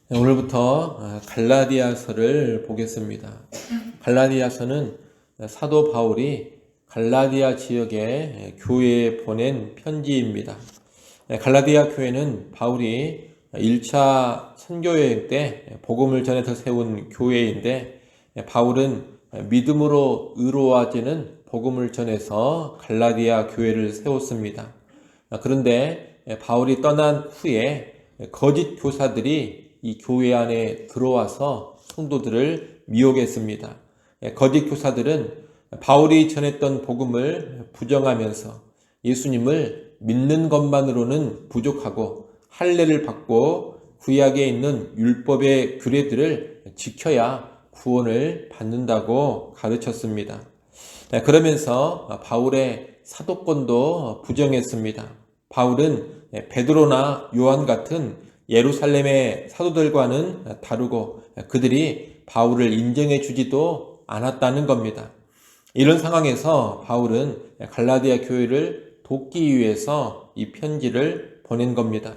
오늘부터 갈라디아서를 보겠습니다. 갈라디아서는 사도 바울이 갈라디아 지역의 교회에 보낸 편지입니다. 갈라디아 교회는 바울이 1차 선교여행 때 복음을 전해서 세운 교회인데, 바울은 믿음으로 의로워지는 복음을 전해서 갈라디아 교회를 세웠습니다. 그런데 바울이 떠난 후에 거짓 교사들이 이 교회 안에 들어와서 성도들을 미혹했습니다. 거짓 교사들은 바울이 전했던 복음을 부정하면서 예수님을 믿는 것만으로는 부족하고 할례를 받고 구약에 있는 율법의 규례들을 지켜야 구원을 받는다고 가르쳤습니다. 그러면서 바울의 사도권도 부정했습니다. 바울은 베드로나 요한 같은 예루살렘의 사도들과는 다르고 그들이 바울을 인정해 주지도 않았다는 겁니다. 이런 상황에서 바울은 갈라디아 교회를 돕기 위해서 이 편지를 보낸 겁니다.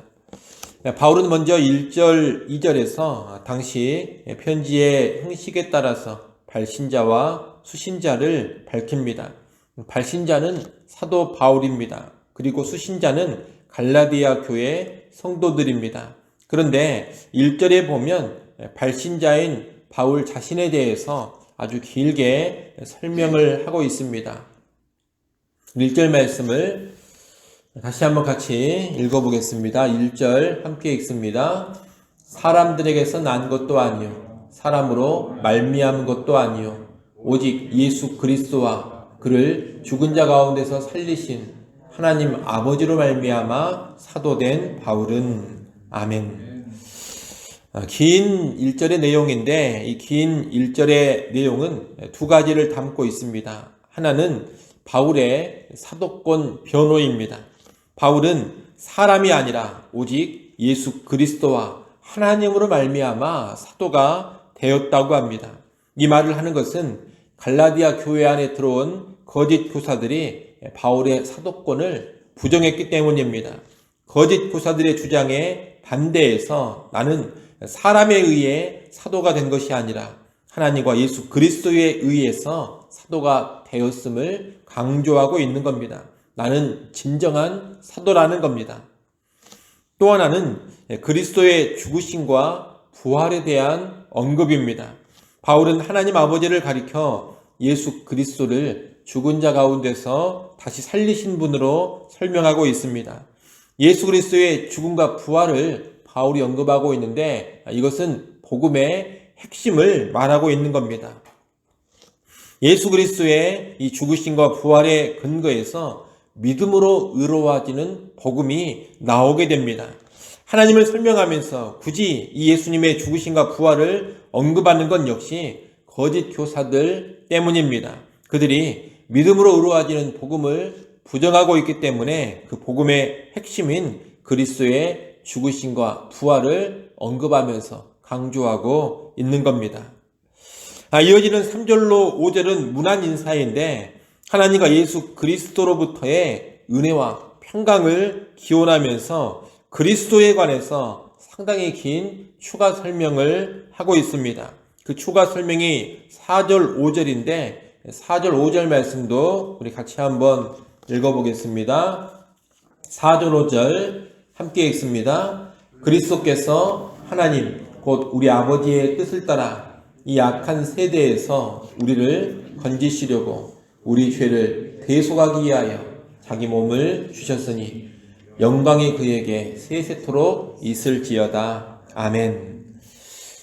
바울은 먼저 1절, 2절에서 당시 편지의 형식에 따라서 발신자와 수신자를 밝힙니다. 발신자는 사도 바울입니다. 그리고 수신자는 갈라디아 교회 성도들입니다. 그런데 1절에 보면 발신자인 바울 자신에 대해서 아주 길게 설명을 하고 있습니다. 1절 말씀을 다시 한번 같이 읽어보겠습니다. 1절 함께 읽습니다. 사람들에게서 난 것도 아니요 사람으로 말미암은 것도 아니요 오직 예수 그리스도와 그를 죽은 자 가운데서 살리신 하나님 아버지로 말미암아 사도된 바울은. 아멘. 긴 1절의 내용인데 이 긴 1절의 내용은 두 가지를 담고 있습니다. 하나는 바울의 사도권 변호입니다. 바울은 사람이 아니라 오직 예수 그리스도와 하나님으로 말미암아 사도가 되었다고 합니다. 이 말을 하는 것은 갈라디아 교회 안에 들어온 거짓 교사들이 바울의 사도권을 부정했기 때문입니다. 거짓 교사들의 주장에 반대해서 나는 사람에 의해 사도가 된 것이 아니라 하나님과 예수 그리스도에 의해서 사도가 되었음을 강조하고 있는 겁니다. 나는 진정한 사도라는 겁니다. 또 하나는 그리스도의 죽으심과 부활에 대한 언급입니다. 바울은 하나님 아버지를 가리켜 예수 그리스도를 죽은 자 가운데서 다시 살리신 분으로 설명하고 있습니다. 예수 그리스도의 죽음과 부활을 바울이 언급하고 있는데 이것은 복음의 핵심을 말하고 있는 겁니다. 예수 그리스도의 이 죽으심과 부활의 근거에서 믿음으로 의로워지는 복음이 나오게 됩니다. 하나님을 설명하면서 굳이 이 예수님의 죽으심과 부활을 언급하는 건 역시 거짓 교사들 때문입니다. 그들이 믿음으로 의로워지는 복음을 부정하고 있기 때문에 그 복음의 핵심인 그리스도의 죽으심과 부활을 언급하면서 강조하고 있는 겁니다. 이어지는 3절로 5절은 문안 인사인데 하나님과 예수 그리스도로부터의 은혜와 평강을 기원하면서 그리스도에 관해서 상당히 긴 추가 설명을 하고 있습니다. 그 추가 설명이 4절, 5절인데 4절, 5절 말씀도 우리 같이 한번 읽어보겠습니다. 4절, 5절 함께 읽습니다. 그리스도께서 하나님 곧 우리 아버지의 뜻을 따라 이 악한 세대에서 우리를 건지시려고 우리 죄를 대속하기 위하여 자기 몸을 주셨으니 영광이 그에게 세세토록 있을지어다. 아멘.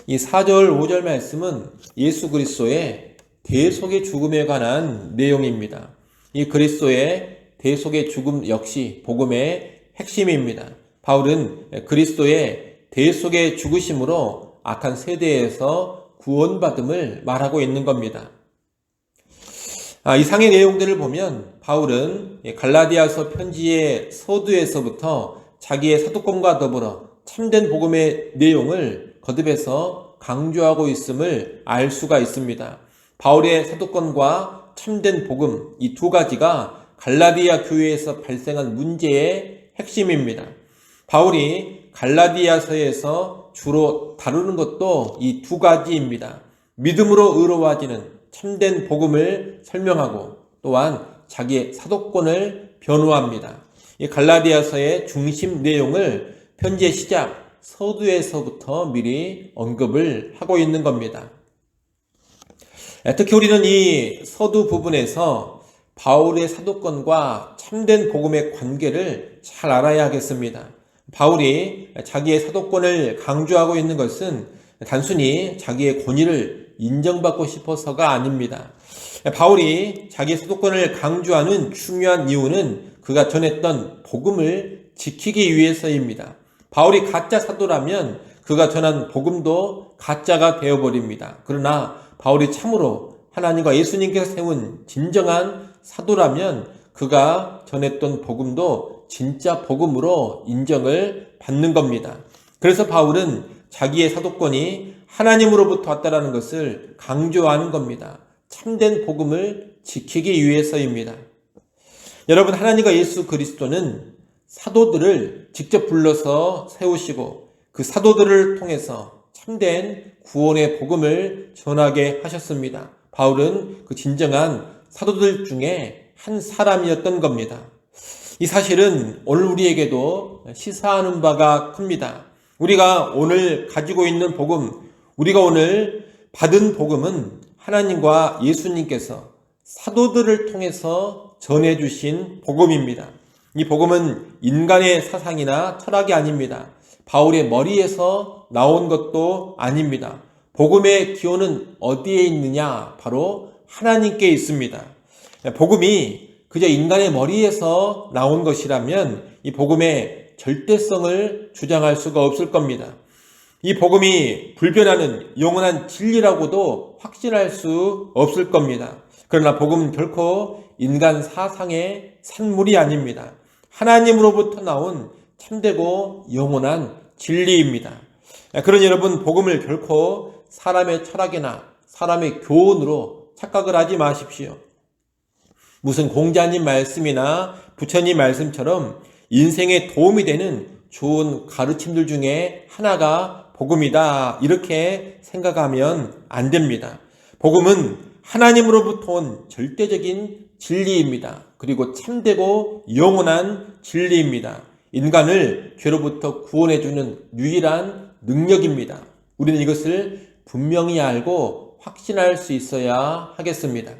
이 4절, 5절 말씀은 예수 그리스도의 대속의 죽음에 관한 내용입니다. 이 그리스도의 대속의 죽음 역시 복음의 핵심입니다. 바울은 그리스도의 대속의 죽으심으로 악한 세대에서 구원받음을 말하고 있는 겁니다. 이상의 내용들을 보면 바울은 갈라디아서 편지의 서두에서부터 자기의 사도권과 더불어 참된 복음의 내용을 거듭해서 강조하고 있음을 알 수가 있습니다. 바울의 사도권과 참된 복음 이 두 가지가 갈라디아 교회에서 발생한 문제의 핵심입니다. 바울이 갈라디아서에서 주로 다루는 것도 이 두 가지입니다. 믿음으로 의로워지는 참된 복음을 설명하고 또한 자기의 사도권을 변호합니다. 이 갈라디아서의 중심 내용을 편지의 시작 서두에서부터 미리 언급을 하고 있는 겁니다. 특히 우리는 이 서두 부분에서 바울의 사도권과 참된 복음의 관계를 잘 알아야 하겠습니다. 바울이 자기의 사도권을 강조하고 있는 것은 단순히 자기의 권위를 인정받고 싶어서가 아닙니다. 바울이 자기의 사도권을 강조하는 중요한 이유는 그가 전했던 복음을 지키기 위해서입니다. 바울이 가짜 사도라면 그가 전한 복음도 가짜가 되어버립니다. 그러나 바울이 참으로 하나님과 예수님께서 세운 진정한 사도라면 그가 전했던 복음도 진짜 복음으로 인정을 받는 겁니다. 그래서 바울은 자기의 사도권이 하나님으로부터 왔다라는 것을 강조하는 겁니다. 참된 복음을 지키기 위해서입니다. 여러분, 하나님과 예수 그리스도는 사도들을 직접 불러서 세우시고 그 사도들을 통해서 참된 구원의 복음을 전하게 하셨습니다. 바울은 그 진정한 사도들 중에 한 사람이었던 겁니다. 이 사실은 오늘 우리에게도 시사하는 바가 큽니다. 우리가 오늘 가지고 있는 복음, 우리가 오늘 받은 복음은 하나님과 예수님께서 사도들을 통해서 전해주신 복음입니다. 이 복음은 인간의 사상이나 철학이 아닙니다. 바울의 머리에서 나온 것도 아닙니다. 복음의 기원은 어디에 있느냐? 바로 하나님께 있습니다. 복음이 그저 인간의 머리에서 나온 것이라면 이 복음의 절대성을 주장할 수가 없을 겁니다. 이 복음이 불변하는 영원한 진리라고도 확신할 수 없을 겁니다. 그러나 복음은 결코 인간 사상의 산물이 아닙니다. 하나님으로부터 나온 참되고 영원한 진리입니다. 그러니 여러분, 복음을 결코 사람의 철학이나 사람의 교훈으로 착각을 하지 마십시오. 무슨 공자님 말씀이나 부처님 말씀처럼 인생에 도움이 되는 좋은 가르침들 중에 하나가 복음이다, 이렇게 생각하면 안 됩니다. 복음은 하나님으로부터 온 절대적인 진리입니다. 그리고 참되고 영원한 진리입니다. 인간을 죄로부터 구원해주는 유일한 능력입니다. 우리는 이것을 분명히 알고 확신할 수 있어야 하겠습니다.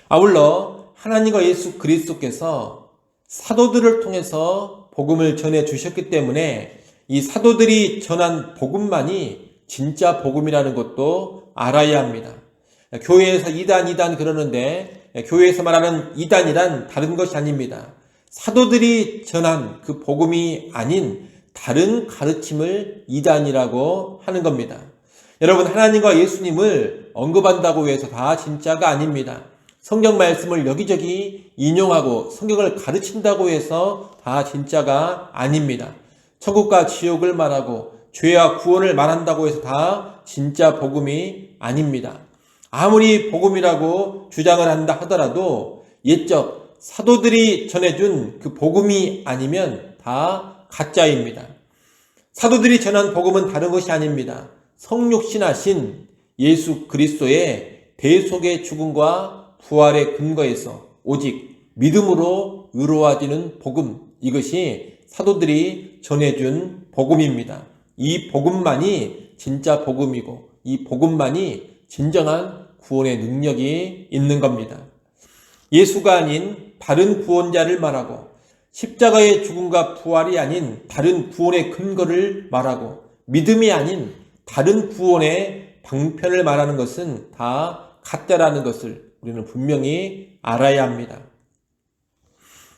아울러 하나님과 예수 그리스도께서 사도들을 통해서 복음을 전해 주셨기 때문에 이 사도들이 전한 복음만이 진짜 복음이라는 것도 알아야 합니다. 교회에서 이단 그러는데 교회에서 말하는 이단이란 다른 것이 아닙니다. 사도들이 전한 그 복음이 아닌 다른 가르침을 이단이라고 하는 겁니다. 여러분, 하나님과 예수님을 언급한다고 해서 다 진짜가 아닙니다. 성경 말씀을 여기저기 인용하고 성경을 가르친다고 해서 다 진짜가 아닙니다. 천국과 지옥을 말하고 죄와 구원을 말한다고 해서 다 진짜 복음이 아닙니다. 아무리 복음이라고 주장을 한다 하더라도 옛적 사도들이 전해준 그 복음이 아니면 다 가짜입니다. 사도들이 전한 복음은 다른 것이 아닙니다. 성육신하신 예수 그리스도의 대속의 죽음과 부활의 근거에서 오직 믿음으로 의로워지는 복음, 이것이 사도들이 전해준 복음입니다. 이 복음만이 진짜 복음이고 이 복음만이 진정한 구원의 능력이 있는 겁니다. 예수가 아닌 다른 구원자를 말하고 십자가의 죽음과 부활이 아닌 다른 구원의 근거를 말하고 믿음이 아닌 다른 구원의 방편을 말하는 것은 다 가짜라는 것을 우리는 분명히 알아야 합니다.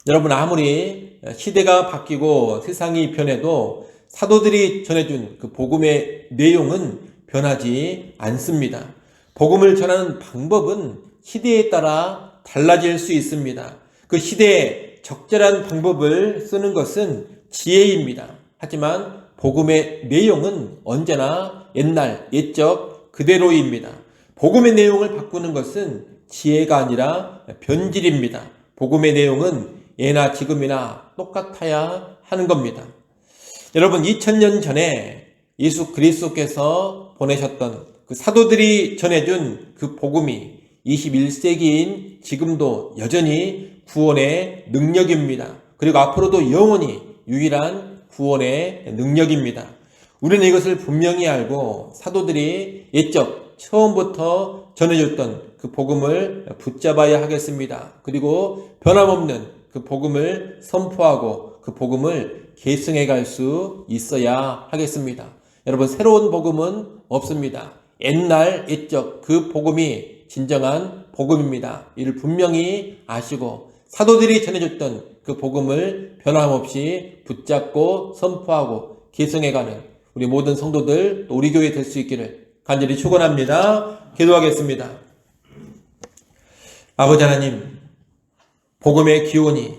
여러분, 아무리 시대가 바뀌고 세상이 변해도 사도들이 전해준 그 복음의 내용은 변하지 않습니다. 복음을 전하는 방법은 시대에 따라 달라질 수 있습니다. 그 시대에 적절한 방법을 쓰는 것은 지혜입니다. 하지만 복음의 내용은 언제나 옛날, 옛적 그대로입니다. 복음의 내용을 바꾸는 것은 지혜가 아니라 변질입니다. 복음의 내용은 예나 지금이나 똑같아야 하는 겁니다. 여러분, 2000년 전에 예수 그리스도께서 보내셨던 그 사도들이 전해준 그 복음이 21세기인 지금도 여전히 구원의 능력입니다. 그리고 앞으로도 영원히 유일한 구원의 능력입니다. 우리는 이것을 분명히 알고 사도들이 옛적 처음부터 전해줬던 그 복음을 붙잡아야 하겠습니다. 그리고 변함없는 그 복음을 선포하고 그 복음을 계승해 갈 수 있어야 하겠습니다. 여러분, 새로운 복음은 없습니다. 옛날 옛적 그 복음이 진정한 복음입니다. 이를 분명히 아시고 사도들이 전해줬던 그 복음을 변함없이 붙잡고 선포하고 계승해가는 우리 모든 성도들, 또 우리 교회 될 수 있기를 간절히 축원합니다. 기도하겠습니다. 아버지 하나님, 복음의 기원이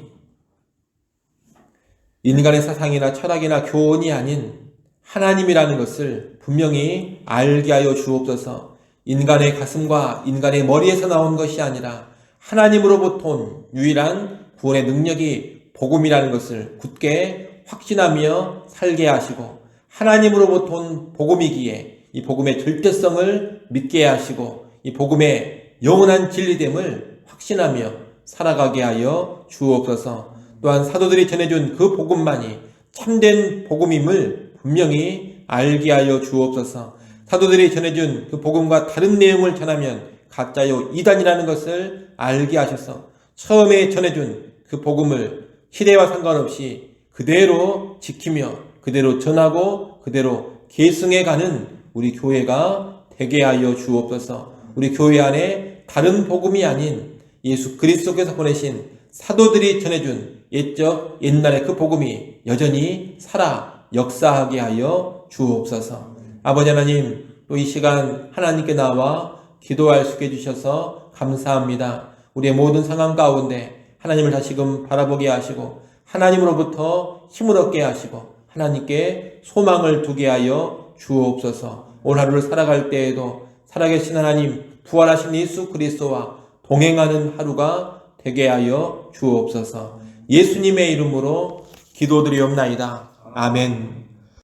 인간의 사상이나 철학이나 교훈이 아닌 하나님이라는 것을 분명히 알게 하여 주옵소서. 인간의 가슴과 인간의 머리에서 나온 것이 아니라 하나님으로부터 온 유일한 구원의 능력이 복음이라는 것을 굳게 확신하며 살게 하시고, 하나님으로부터 온 복음이기에 이 복음의 절대성을 믿게 하시고 이 복음의 영원한 진리됨을 확신하며 살아가게 하여 주옵소서. 또한 사도들이 전해준 그 복음만이 참된 복음임을 분명히 알게 하여 주옵소서. 사도들이 전해준 그 복음과 다른 내용을 전하면 가짜요 이단이라는 것을 알게 하셔서 처음에 전해준 그 복음을 시대와 상관없이 그대로 지키며 그대로 전하고 그대로 계승해가는 우리 교회가 되게 하여 주옵소서. 우리 교회 안에 다른 복음이 아닌 예수 그리스도께서 보내신 사도들이 전해준 옛적 옛날의 그 복음이 여전히 살아 역사하게 하여 주옵소서. 아버지 하나님, 또 이 시간 하나님께 나와 기도할 수 있게 해주셔서 감사합니다. 우리의 모든 상황 가운데 하나님을 다시금 바라보게 하시고 하나님으로부터 힘을 얻게 하시고 하나님께 소망을 두게 하여 주옵소서. 오늘 하루를 살아갈 때에도 살아계신 하나님, 부활하신 예수 그리스도와 동행하는 하루가 되게 하여 주옵소서. 예수님의 이름으로 기도드리옵나이다. 아멘.